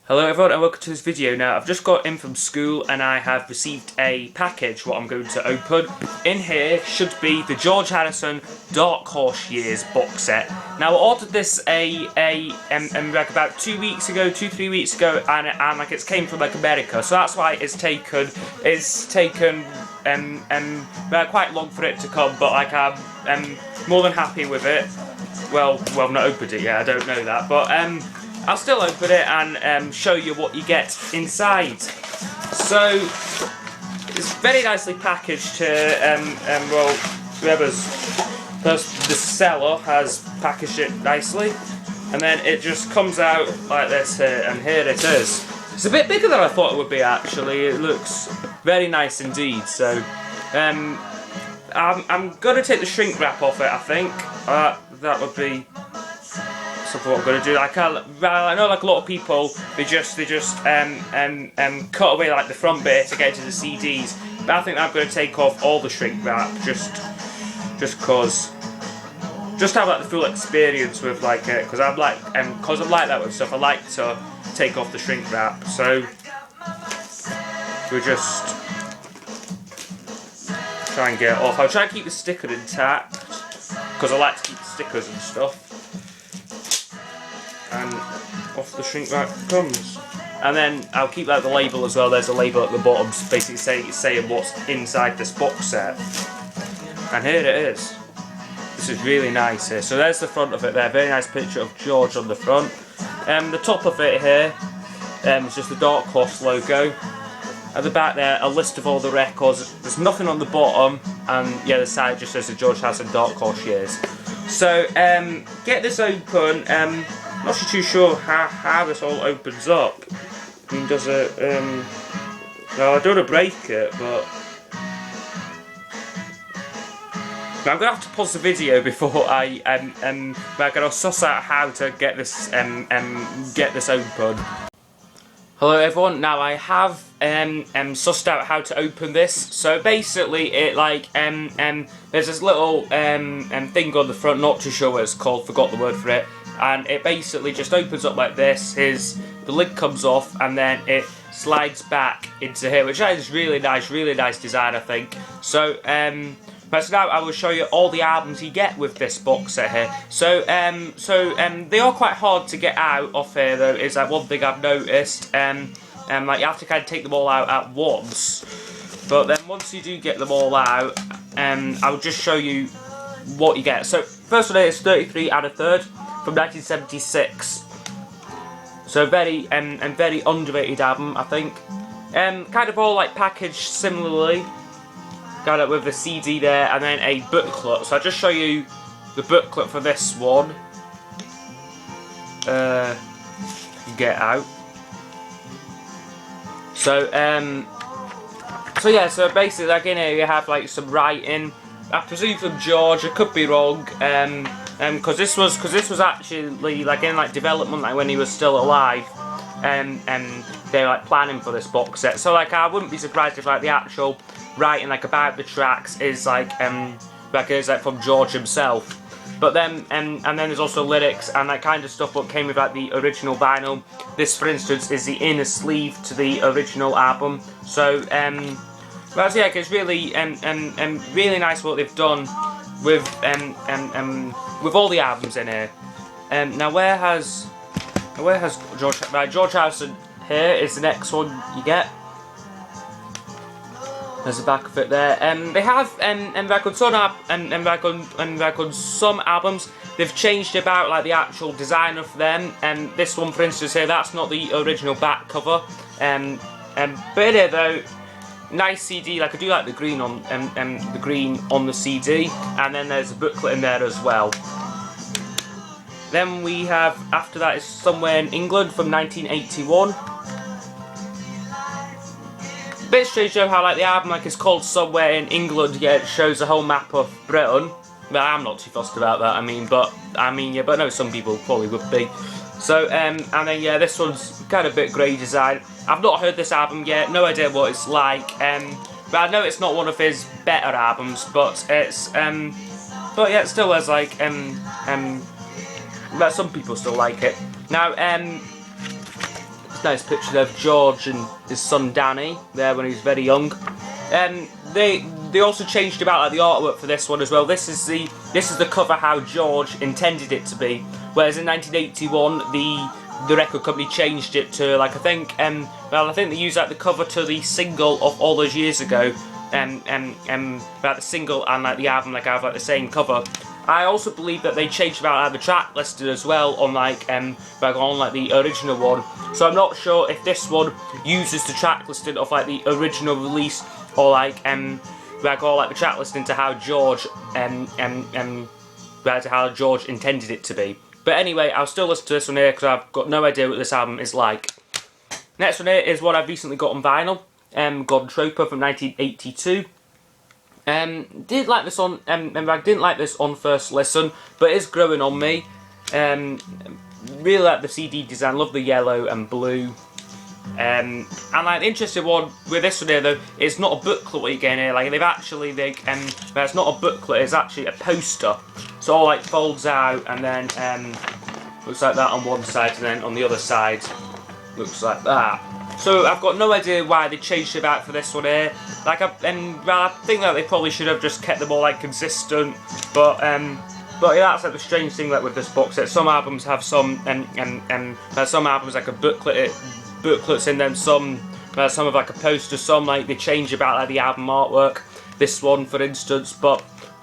Hello everyone and welcome to this video. Now I've just got in from school and I have received a package what I'm going to open. In here should be the George Harrison Dark Horse Years box set. Now I ordered this like about 3 weeks ago and like it's came from like America, so that's why it's taken quite long for it to come, but like I'm more than happy with it. Well I've not opened it yet, I don't know that, but I'll still open it and show you what you get inside. So it's very nicely packaged. Well, the seller has packaged it nicely, and then it just comes out like this here, and here it is. It's a bit bigger than I thought it would be. Actually, it looks very nice indeed. So I'm gonna take the shrink wrap off it. I think that would be what I'm gonna do. Like I know, like a lot of people, they just cut away like the front bit to get to the CDs. But I think I'm gonna take off all the shrink wrap, just have like the full experience with like it, because I'm like that with stuff. I like to take off the shrink wrap. So we just try and get it off. I'll try and keep the sticker intact because I like to keep the stickers and stuff. And off the shrink wrap comes. And then I'll keep like the label as well. There's a label at the bottom basically saying what's inside this box set. And here it is. This is really nice here. So there's the front of it there. Very nice picture of George on the front. The top of it here is just the Dark Horse logo. At the back there, a list of all the records. There's nothing on the bottom, and yeah, the side just says the George Harrison Dark Horse Years. So get this open. I'm not too sure how this all opens up. I mean, does it? No, I don't want to break it, but I'm gonna have to pause the video before I'm gonna suss out how to get this open. Hello everyone. Now I have sussed out how to open this. So basically, it like there's this little thing on the front. Not too sure what it's called. Forgot the word for it. And it basically just opens up like this. The lid comes off and then it slides back into here, which is really nice design, I think. So but now I will show you all the albums you get with this box set here. So they are quite hard to get out of here though, is that one thing I've noticed. Like you have to kind of take them all out at once. But then once you do get them all out, I'll just show you what you get. So first one is 33 1/3. From 1976, so very underrated album, I think. Kind of all like packaged similarly, kind of with the CD there, and then a booklet. So I'll just show you the booklet for this one. Get out. So yeah, so basically like in here you have like some writing. I presume from George. I could be wrong. Because this was actually like in like development, like when he was still alive, and they're like planning for this box set. So like I wouldn't be surprised if like the actual writing like about the tracks is like from George himself. But then and then there's also lyrics and that kind of stuff what came with like the original vinyl. This, for instance, is the inner sleeve to the original album. So but yeah, it's really really nice what they've done with all the albums in here. Now where has George Harrison? Here is the next one you get. There's the back of it there. They have back on some albums they've changed about like the actual design of them. This one, for instance, here that's not the original back cover. But in here though, nice CD. Like I do like the green on the CD, and then there's a booklet in there as well. Then we have, after that is Somewhere in England from 1981. Bit strange though how like the album like is called Somewhere in England, yet it shows a whole map of Britain. But I'm not too fussed about that. But no, some people probably would be. So and then yeah, this one's kind of a bit grey design. I've not heard this album yet, no idea what it's like. But I know it's not one of his better albums, but it's but yeah, it still has like but some people still like it. Now Nice picture of George and his son Danny there when he was very young. They also changed about like the artwork for this one as well. This is the cover how George intended it to be, whereas in 1981 the record company changed it to like I think they used like the cover to the single of all those years ago, about the single and like the album like have like the same cover. I also believe that they changed about the track listing as well on like on like the original one. So I'm not sure if this one uses the track listing of like the original release or like or like the track listing to how George to how George intended it to be. But anyway, I'll still listen to this one here because I've got no idea what this album is like. Next one here is what I've recently got on vinyl, God Troper from 1982. Didn't like this on I didn't like this on first listen, but it's growing on me. Really like the CD design, love the yellow and blue. And like the interesting one with this one here though, it's not a booklet what you get in here. Like it's not a booklet, it's actually a poster. So it all like folds out and then looks like that on one side, and then on the other side looks like that. So I've got no idea why they changed it about for this one here. Like I think that they probably should have just kept them all like consistent. But yeah, that's like the strange thing like with this box set. Some albums have some some albums like a booklets in them. Some have like a poster. Some like they change about like the album artwork. This one, for instance, but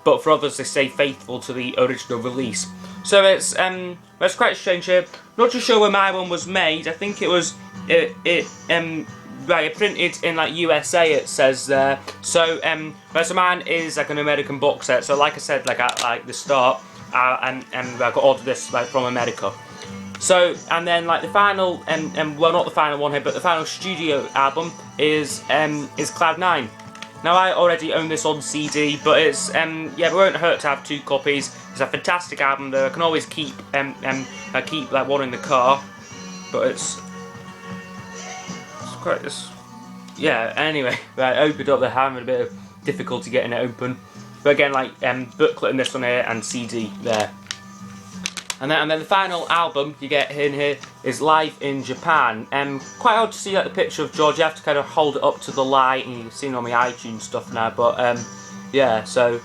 for others they stay faithful to the original release. So it's quite strange here. Not too sure where my one was made. I think it was printed in like USA. It says there. So so mine is like an American box set. So like I said, like at like the start, I got ordered this like from America. So and then like the final well not the final one here, but the final studio album is Cloud 9. Now I already own this on CD, but it's yeah, it won't hurt to have two copies. It's a fantastic album though. I can always keep like one in the car, but it's quite yeah. Anyway, right, opened up. They're having a bit of difficulty getting it open, but again, like booklet in this one here and CD there. And then the final album you get in here is Live in Japan. Quite hard to see like the picture of George. You have to kind of hold it up to the light, and you've seen on my iTunes stuff now. But yeah, so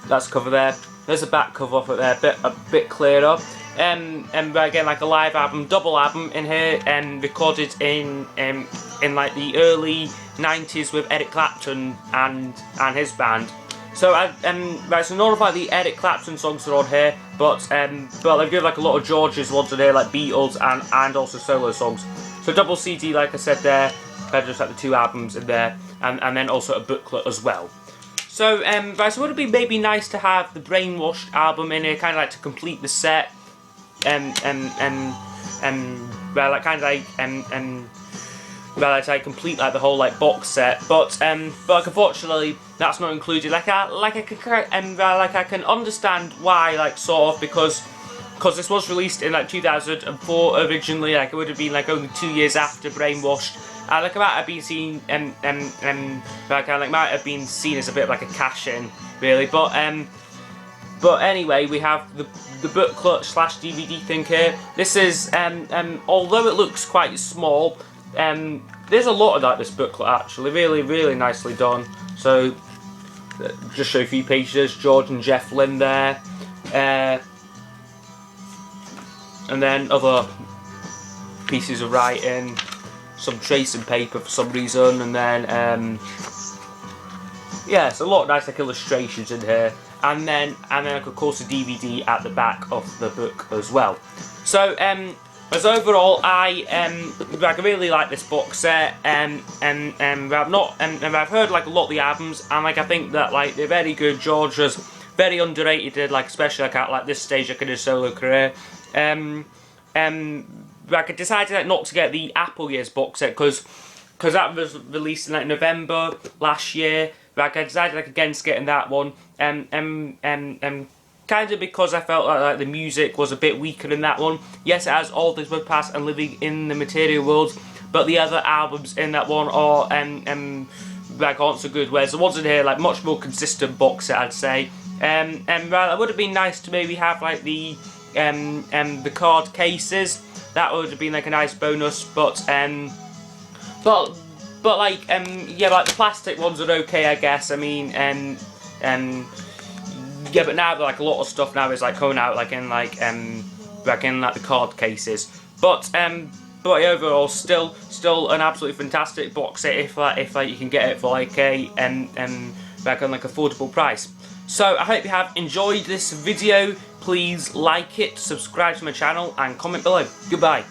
that's the cover there. There's a back cover off it there, a bit clearer. But again, like a live album, double album in here, recorded in like the early 90s with Eric Clapton and his band. So right, so none of like the Eric Clapton songs are on here, but they've given like a lot of George's ones in here, like Beatles and also solo songs. So double CD, like I said there, just like the two albums in there, and then also a booklet as well. So right, so would it be maybe nice to have the Brainwashed album in here, kind of like to complete the set, well, like kind of like well, like complete like the whole like box set, but like unfortunately that's not included. Like I can understand why, like sort of, because this was released in like 2004 originally. Like it would have been like only 2 years after Brainwashed. Like it might have been seen might have been seen as a bit of like a cash in, really. But anyway, we have the booklet / DVD thing here. This is although it looks quite small, there's a lot of that this booklet actually, really nicely done. So just show a few pages. There's George and Jeff Lynne there, and then other pieces of writing, some tracing paper for some reason, and then yeah, it's a lot of nice like illustrations in here, and then of course a DVD at the back of the book as well. So as overall, I really like this box set, and I've heard like a lot of the albums, and like I think that like they're very good. George was very underrated, like especially like at like this stage like in his solo career. Like I decided like not to get the Apple Years box set because that was released in like November last year. Like I decided like against getting that one, kind of because I felt like the music was a bit weaker in that one. Yes, it has All Things Will Pass and Living in the Material World, but the other albums in that one are like aren't so good. Whereas the ones in here like much more consistent box set, I'd say. Well, it would have been nice to maybe have like the card cases, that would have been like a nice bonus. But like yeah, like the plastic ones are okay, I guess. I mean, yeah, but now like a lot of stuff now is like coming out like in like the card cases. But yeah, overall, still an absolutely fantastic box set if you can get it for like a like on like affordable price. So I hope you have enjoyed this video. Please like it, subscribe to my channel, and comment below. Goodbye.